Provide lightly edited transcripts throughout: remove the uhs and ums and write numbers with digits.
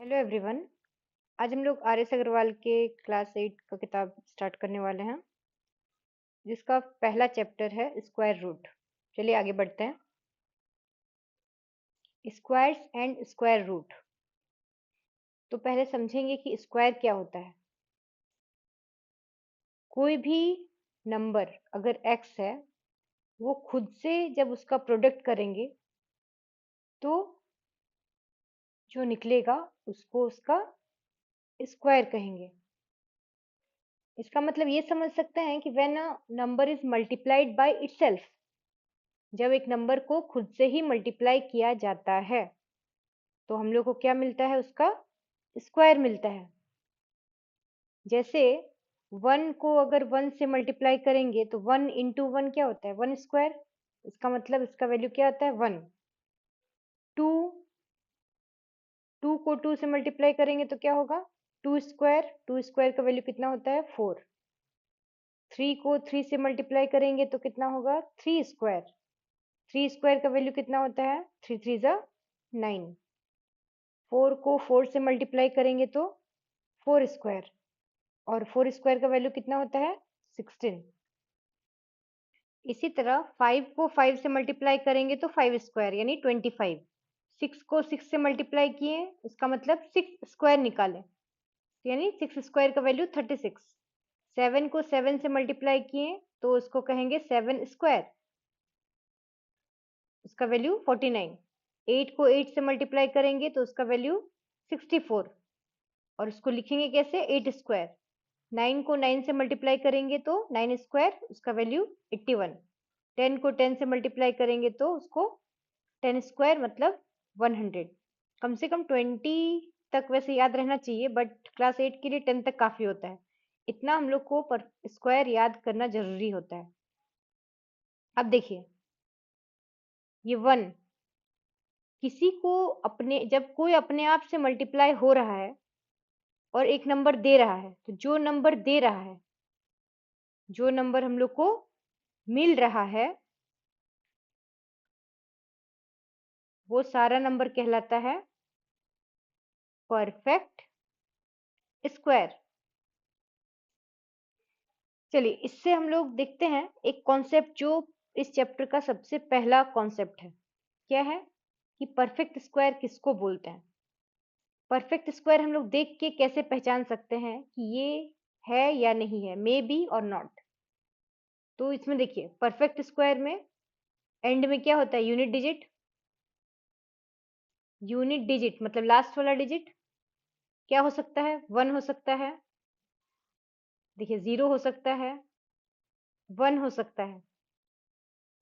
Hello everyone. आज हम लोग आर एस अग्रवाल के क्लास 8 का किताब स्टार्ट करने वाले हैं, जिसका पहला चैप्टर है स्क्वायर रूट। चलिए आगे बढ़ते हैं। Squares and square root. तो पहले समझेंगे कि स्क्वायर क्या होता है। कोई भी नंबर अगर x है, वो खुद से जब उसका प्रोडक्ट करेंगे तो जो निकलेगा उसको उसका स्क्वायर कहेंगे। इसका मतलब ये समझ सकते हैं कि when a number is multiplied by itself, जब एक नंबर को खुद से ही मल्टीप्लाई किया जाता है तो हम लोग को क्या मिलता है, उसका स्क्वायर मिलता है। जैसे 1 को अगर 1 से मल्टीप्लाई करेंगे तो 1 इंटू 1 क्या होता है, 1 स्क्वायर। इसका मतलब इसका वैल्यू क्या होता है, 1। 2 2 को 2 से मल्टीप्लाई करेंगे तो क्या होगा, 2 स्क्वायर। 2 स्क्वायर का वैल्यू कितना होता है, 4। 3 को 3 से मल्टीप्लाई करेंगे तो कितना होगा, 3 स्क्वायर। 3 स्क्वायर का वैल्यू कितना होता है, 3 3 जा 9। 4 को 4 से मल्टीप्लाई करेंगे तो 4 स्क्वायर, और 4 स्क्वायर का वैल्यू कितना होता है, 16। इसी तरह 5 को 5 से मल्टीप्लाई करेंगे तो 5 स्क्वायर यानी 25। 6 को 6 से मल्टीप्लाई किए, इसका मतलब 6 स्क्वायर निकाले, यानी 6 स्क्वायर का वैल्यू 36। 7 को 7 से मल्टीप्लाई किए तो उसको कहेंगे 7 स्क्वायर, उसका वैल्यू 49। 8 को 8 से मल्टीप्लाई करेंगे तो उसका वैल्यू 64, और उसको लिखेंगे कैसे, 8 स्क्वायर। 9 को 9 से मल्टीप्लाई करेंगे तो 9 स्क्वायर, उसका वैल्यू 81। 10 को 10 से मल्टीप्लाई करेंगे तो उसको 10 स्क्वायर मतलब 100। कम से कम 20 तक वैसे याद रहना चाहिए, बट क्लास 8 के लिए 10 तक काफी होता है। इतना हम लोग को पर स्क्वायर याद करना जरूरी होता है। अब देखिए, ये 1 किसी को अपने, जब कोई अपने आप से मल्टीप्लाई हो रहा है और एक नंबर दे रहा है, तो जो नंबर दे रहा है, जो नंबर हम लोग को मिल रहा है, वो सारा नंबर कहलाता है परफेक्ट स्क्वायर। चलिए इससे हम लोग देखते हैं एक कॉन्सेप्ट जो इस चैप्टर का सबसे पहला कॉन्सेप्ट है। क्या है कि परफेक्ट स्क्वायर किसको बोलते हैं। परफेक्ट स्क्वायर हम लोग देख के कैसे पहचान सकते हैं कि ये है या नहीं है, मे बी और नॉट। तो इसमें देखिए, परफेक्ट स्क्वायर में एंड में क्या होता है, यूनिट डिजिट। यूनिट डिजिट मतलब लास्ट वाला डिजिट क्या हो सकता है, 1 हो सकता है। देखिए 0 हो सकता है, 1 हो सकता है,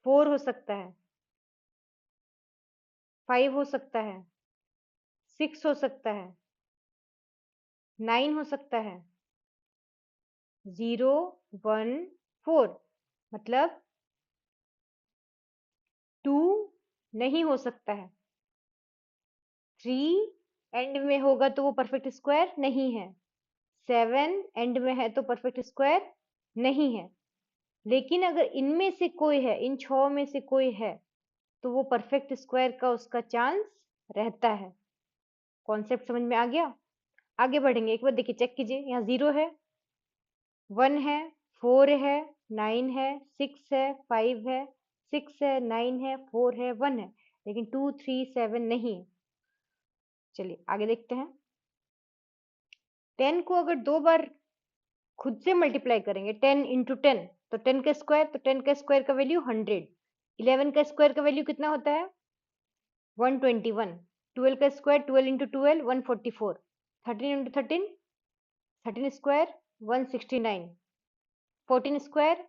4 हो सकता है, 5 हो सकता है, 6 हो सकता है, 9 हो सकता है, 0 1 4। मतलब 2 नहीं हो सकता है। 3 एंड में होगा तो वो परफेक्ट स्क्वायर नहीं है। 7 एंड में है तो परफेक्ट स्क्वायर नहीं है। लेकिन अगर इनमें से कोई है, इन 6 में से कोई है, तो वो परफेक्ट स्क्वायर का उसका चांस रहता है। कॉन्सेप्ट समझ में आ गया। आगे बढ़ेंगे, एक बार देखिए, चेक कीजिए। यहाँ 0 है, 1 है, 4 है, 9 है, 6 है, 5 है, 6 है, 9 है, 4 है, 1 है, लेकिन 2 3 7 नहीं है। चलिए आगे देखते हैं। 10 को अगर 2 बार खुद से मल्टीप्लाई करेंगे, 10 इंटू 10, तो 10 का स्क्वायर, तो 10 का स्क्वायर का वैल्यू 100। 11 का स्क्वायर का वैल्यू कितना होता है, 121। 12 का square, 12 into 12 144। 13 into 13, 13 square 169। 14 square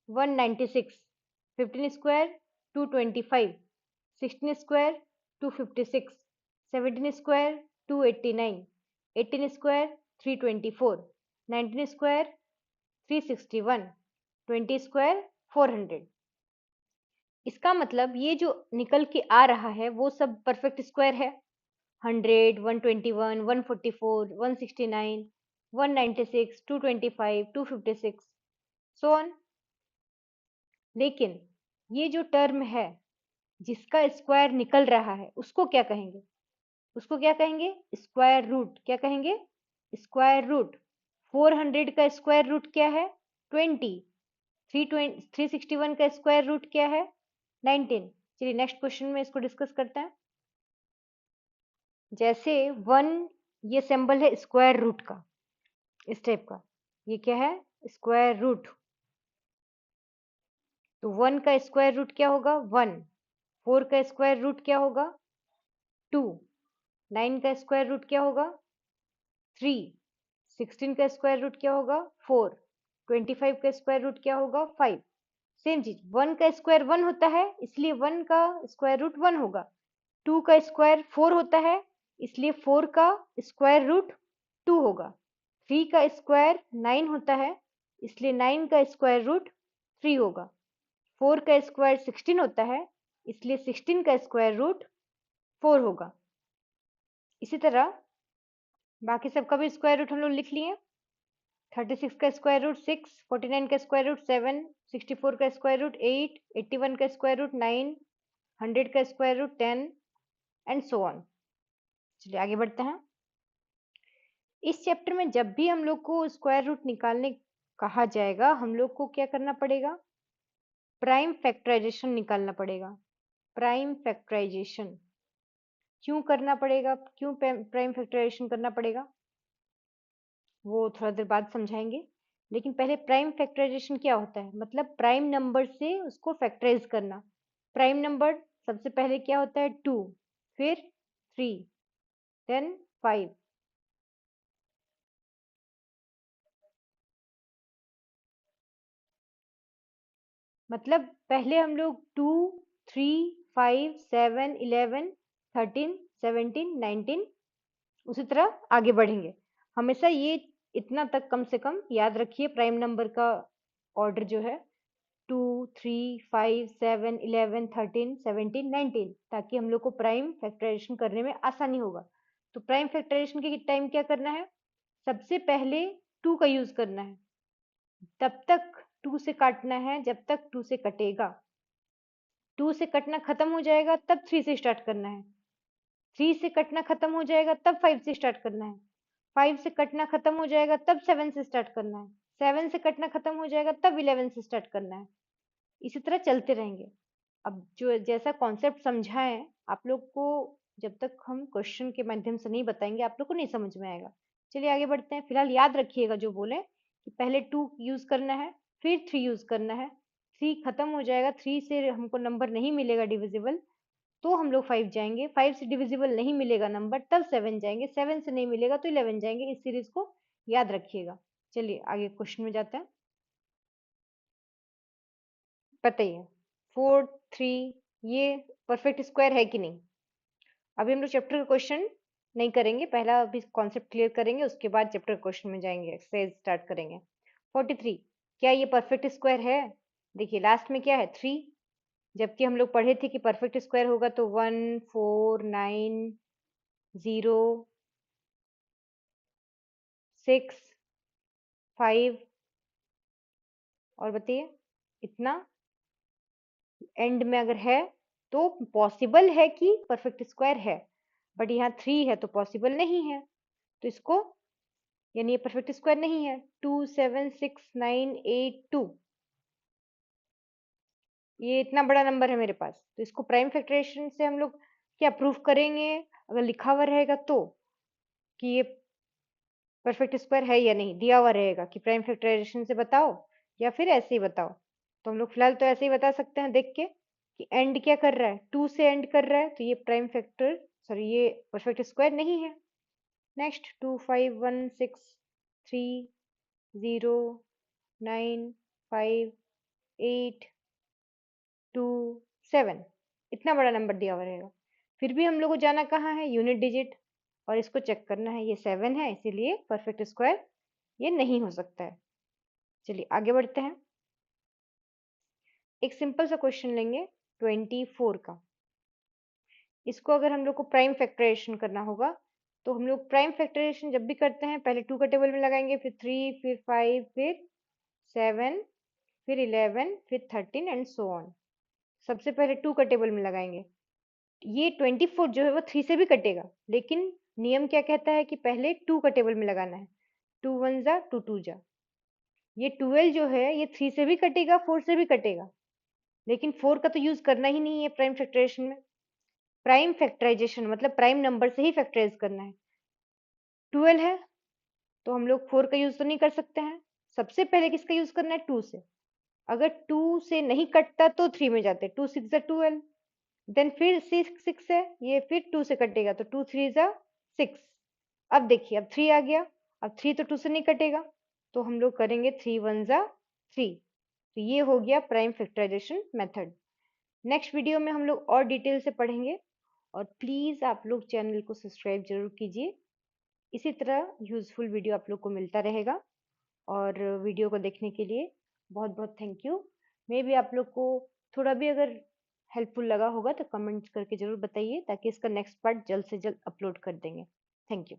196। 15 square 225। 16 square 256। 17 square 289। 18 square 324। 19 square 361। 20 square 400। इसका मतलब ये जो निकल के आ रहा है वो सब परफेक्ट स्क्वायर है। 100, 121, 144, 169, 196, 225, 256, सो ऑन। लेकिन ये जो टर्म है जिसका स्क्वायर निकल रहा है, उसको क्या कहेंगे, उसको क्या कहेंगे? Square root. क्या कहेंगे? Square root. 400 का स्क्वायर रूट क्या है? 20। 361 का स्क्वायर रूट क्या है? 19। चलिए नेक्स्ट क्वेश्चन में इसको डिस्कस करते हैं। जैसे 1, ये सिंबल है स्क्वायर रूट का, इस टाइप का। ये क्या है? Square root. तो 1 का स्क्वायर रूट क्या होगा? 1। 4 का स्क्वायर रूट क्या होगा? 2। 9 का स्क्वायर रूट क्या होगा? 3। 16 का स्क्वायर रूट क्या होगा? 4। 25 का स्क्वायर रूट क्या होगा? 5। सेम चीज, 1 का स्क्वायर 1 होता है, इसलिए 1 का स्क्वायर रूट 1 होगा। 2 का स्क्वायर 4 होता है, इसलिए 4 का स्क्वायर रूट 2 होगा। 3 का स्क्वायर 9 होता है, इसलिए 9 का स्क्वायर रूट 3 होगा। 4 का स्क्वायर 16 होता है, इसलिए 16 का स्क्वायर रूट 4 होगा। इसी तरह बाकी सबका भी स्क्वायर रूट हम लोग लिख लिए। 36 का स्क्वायर रूट 6, 49 का स्क्वायर रूट 7, 64 का स्क्वायर रूट 8, 81 का स्क्वायर रूट 9, 100 का square root 10 and so on. चलिए आगे बढ़ते हैं। इस चैप्टर में जब भी हम लोग को स्क्वायर रूट निकालने कहा जाएगा, हम लोग को क्या करना पड़ेगा? प्राइम फैक्टराइजेशन निकालना पड़ेगा। प्राइम फैक्टराइजेशन क्यों करना पड़ेगा? क्यों प्राइम फैक्टराइजेशन करना पड़ेगा वो थोड़ा देर बाद समझाएंगे। लेकिन पहले प्राइम फैक्टराइजेशन क्या होता है? मतलब प्राइम नंबर से उसको फैक्टराइज करना। प्राइम नंबर सबसे पहले क्या होता है? 2, फिर 3, देन 5। मतलब पहले हम लोग 2, 3, 5, 7, 11, 13, 17, 19 उसी तरह आगे बढ़ेंगे। हमेशा ये इतना तक कम से कम याद रखिए, प्राइम नंबर का ऑर्डर जो है 2, 3, 5, 7, 11, 13, 17, 19, ताकि हम लोग को प्राइम फैक्टराइजेशन करने में आसानी होगा। तो प्राइम फैक्टराइजेशन के टाइम क्या करना है? सबसे पहले 2 का यूज करना है। तब तक 2 से काटना है जब तक 2 से कटेगा। 2 से कटना खत्म हो जाएगा तब 3 से स्टार्ट करना है। 3 से कटना खत्म हो जाएगा तब 5 से स्टार्ट करना है। 5 से कटना खत्म हो जाएगा तब 7 से स्टार्ट करना है। 7 से कटना खत्म हो जाएगा तब 11 से स्टार्ट करना है। इसी तरह चलते रहेंगे। अब जो जैसा कॉन्सेप्ट समझाएं, आप लोग को जब तक हम क्वेश्चन के माध्यम से नहीं बताएंगे, आप लोग को नहीं समझ में आएगा। चलिए आगे बढ़ते हैं। फिलहाल याद रखिएगा जो बोले कि पहले 2 यूज करना है, फिर 3 यूज करना है। 3 खत्म हो जाएगा, 3 से हमको नंबर नहीं मिलेगा डिविजिबल, तो हम लोग 5 जाएंगे। 5 से डिविजिबल नहीं मिलेगा नंबर, तब 7 जाएंगे। 7 से नहीं मिलेगा तो 11 जाएंगे। इस सीरीज को याद रखिएगा। चलिए आगे क्वेश्चन में जाते हैं। बताइए 4, 3 ये परफेक्ट स्क्वायर है कि नहीं? अभी हम लोग चैप्टर का क्वेश्चन नहीं करेंगे, पहला अभी कॉन्सेप्ट क्लियर करेंगे, उसके बाद चैप्टर क्वेश्चन में जाएंगे, एक्सरसाइज स्टार्ट करेंगे। 43 क्या ये परफेक्ट स्क्वायर है? देखिए लास्ट में क्या है? 3, जबकि हम लोग पढ़े थे कि परफेक्ट स्क्वायर होगा तो 1, 4, 9, 0, 6, 5 और बताइए इतना एंड में अगर है तो पॉसिबल है कि परफेक्ट स्क्वायर है, बट यहाँ 3 है तो पॉसिबल नहीं है। तो इसको यानी ये परफेक्ट स्क्वायर नहीं है। 2, 7, 6, 9, 8, 2 ये इतना बड़ा नंबर है मेरे पास, तो इसको प्राइम फैक्टराइजेशन से हम लोग क्या प्रूफ करेंगे? अगर लिखा हुआ रहेगा तो कि ये परफेक्ट स्क्वायर है या नहीं, दिया हुआ रहेगा कि प्राइम फैक्टराइजेशन से बताओ या फिर ऐसे ही बताओ, तो हम लोग फिलहाल तो ऐसे ही बता सकते हैं देख के कि एंड क्या कर रहा है? 2 से एंड कर रहा है, तो ये प्राइम फैक्टर सॉरी ये परफेक्ट स्क्वायर नहीं है। नेक्स्ट 2, 5, 1, 6, 3, 0, 9, 5, 8, 2, 7 इतना बड़ा नंबर दिया हुआ रहेगा। फिर भी हम लोग को जाना कहाँ है? यूनिट डिजिट, और इसको चेक करना है। ये 7 है, इसीलिए परफेक्ट स्क्वायर ये नहीं हो सकता है। चलिए आगे बढ़ते हैं। एक सिंपल सा क्वेश्चन लेंगे 24 का। इसको अगर हम लोग को प्राइम फैक्टराइजेशन करना होगा, तो हम लोग प्राइम फैक्टराइजेशन जब भी करते हैं पहले 2 का टेबल में लगाएंगे, फिर 3, फिर 5, फिर 7, फिर 11, फिर 13 एंड सो ऑन। सबसे पहले 2 का टेबल में लगाएंगे। ये 24 जो है वो 3 से भी कटेगा, लेकिन नियम क्या कहता है कि पहले 2 का टेबल में लगाना है। 2 1 जा 2 2 जा। ये 12 जो है ये 3 से भी कटेगा, 4 से भी कटेगा, लेकिन 4 का तो यूज करना ही नहीं है प्राइम फैक्टराइजेशन में। प्राइम फैक्टराइजेशन मतलब प्राइम नंबर से ही फैक्टराइज करना है। 12 है तो हम लोग 4 का यूज तो नहीं कर सकते हैं। सबसे पहले किसका यूज करना है? 2 से। अगर 2 से नहीं कटता तो 3 में जाते। 2 6 जा 12। देन फिर 6 6 है, ये फिर 2 से कटेगा तो 2 3 जा 6। अब देखिए अब 3 आ गया। अब 3 तो 2 से नहीं कटेगा, तो हम लोग करेंगे 3 1 जा 3। तो ये हो गया prime factorisation method. Next video में हम लोग और डिटेल से पढ़ेंगे, और प्लीज आप लोग चैनल को सब्सक्राइब जरूर कीजिए। इसी तरह यूजफुल वीडियो आप लोग को मिलता रहेगा, और वीडियो को देखने के लिए बहुत बहुत थैंक यू। मे भी आप लोग को थोड़ा भी अगर हेल्पफुल लगा होगा तो कमेंट्स करके जरूर बताइए, ताकि इसका नेक्स्ट पार्ट जल्द से जल्द अपलोड कर देंगे। Thank you.